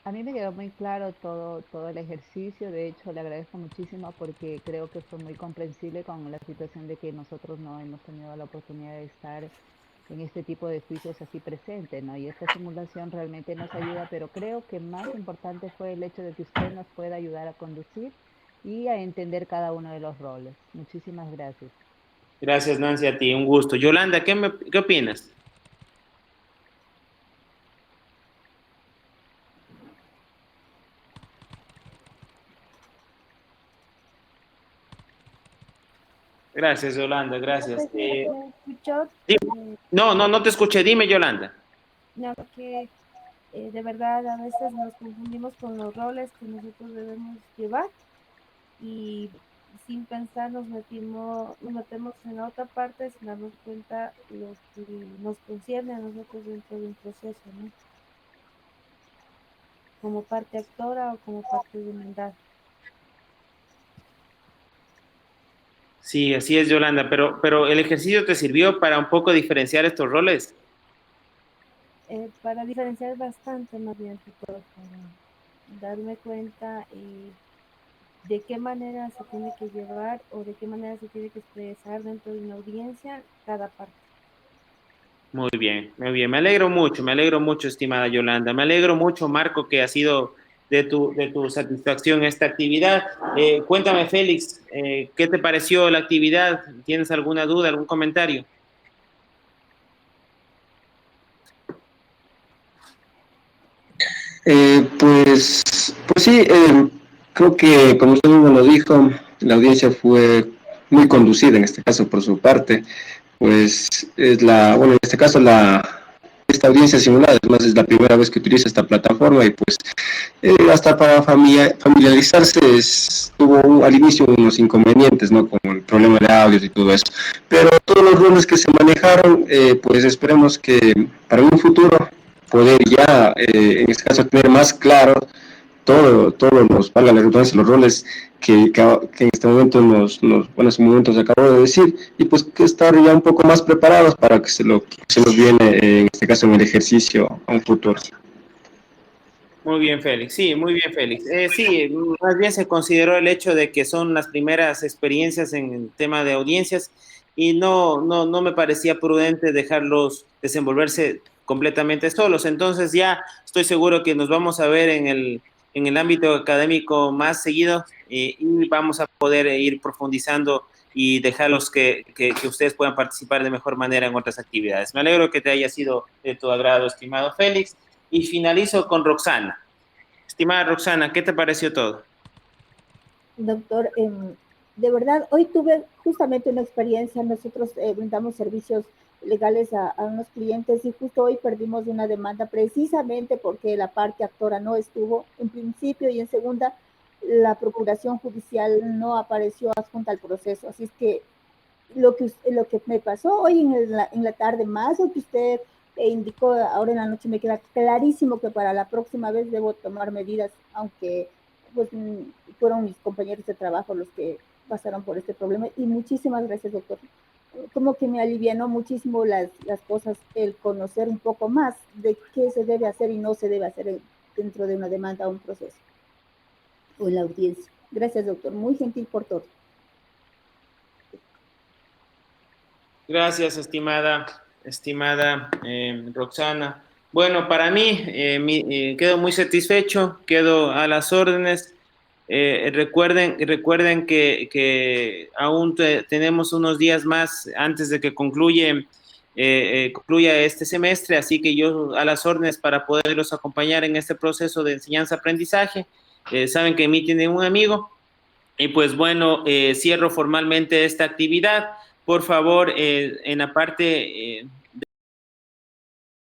a mí me quedó muy claro todo el ejercicio. De hecho, le agradezco muchísimo porque creo que fue muy comprensible con la situación de que nosotros no hemos tenido la oportunidad de estar en este tipo de juicios así presentes, ¿no? Y esta simulación realmente nos ayuda, pero creo que más importante fue el hecho de que usted nos pueda ayudar a conducir y a entender cada uno de los roles. Muchísimas gracias.
Gracias, Nancy, a ti, un gusto. Yolanda, ¿qué opinas? Gracias, Yolanda, gracias. No te escuché. Dime, Yolanda.
No, que de verdad a veces nos confundimos con los roles que nosotros debemos llevar y sin pensar nos metemos en la otra parte sin darnos cuenta lo que nos concierne a nosotros dentro de un proceso, ¿no? Como parte actora o como parte demandada.
Sí, así es, Yolanda, pero el ejercicio te sirvió para un poco diferenciar estos roles.
Para diferenciar bastante más bien todo, para darme cuenta de qué manera se tiene que llevar o de qué manera se tiene que expresar dentro de una audiencia cada parte.
Muy bien, muy bien. Me alegro mucho, estimada Yolanda. Me alegro mucho, Marco, que ha sido de tu satisfacción esta actividad. Cuéntame, Félix, ¿qué te pareció la actividad? ¿Tienes alguna duda, algún comentario?
Pues sí, creo que como usted mismo lo dijo, la audiencia fue muy conducida en este caso por su parte, pues bueno, en este caso esta audiencia simulada, además es la primera vez que utiliza esta plataforma y pues hasta para familiarizarse tuvo al inicio unos inconvenientes, ¿no? Con el problema de audios y todo eso, pero todos los roles que se manejaron, pues esperemos que para un futuro poder ya, en este caso, tener más claro todos los, valga la redundancia, los roles que en este momento bueno, en este momento se acabó de decir, y pues que estar ya un poco más preparados para que se nos viene, en este caso, en el ejercicio a un futuro.
Muy bien, Félix. Sí, muy bien, Félix. Sí, más bien se consideró el hecho de que son las primeras experiencias en el tema de audiencias y no me parecía prudente dejarlos desenvolverse completamente solos. Entonces ya estoy seguro que nos vamos a ver en el ámbito académico más seguido y vamos a poder ir profundizando y dejarlos que ustedes puedan participar de mejor manera en otras actividades. Me alegro que te haya sido de tu agrado, estimado Félix. Y finalizo con Roxana. Estimada Roxana, ¿qué te pareció todo?
Doctor, de verdad, hoy tuve justamente una experiencia. Nosotros brindamos servicios legales a unos clientes y justo hoy perdimos una demanda precisamente porque la parte actora no estuvo en principio y en segunda, la procuración judicial no apareció adjunta al proceso. Así es que lo que me pasó hoy en la tarde, más lo que usted indicó ahora en la noche, me queda clarísimo que para la próxima vez debo tomar medidas, aunque pues fueron mis compañeros de trabajo los que pasaron por este problema. Y muchísimas gracias, doctor. Como que me alivianó muchísimo las cosas, el conocer un poco más de qué se debe hacer y no se debe hacer dentro de una demanda o un proceso o en la audiencia. Gracias, doctor. Muy gentil por todo.
Gracias, estimada Roxana. Bueno, para mí, quedo muy satisfecho, quedo a las órdenes. Recuerden que aún tenemos unos días más antes de que concluya este semestre, así que yo a las órdenes para poderlos acompañar en este proceso de enseñanza-aprendizaje. Saben que en mí tienen un amigo. Y pues bueno, cierro formalmente esta actividad. Por favor, en la parte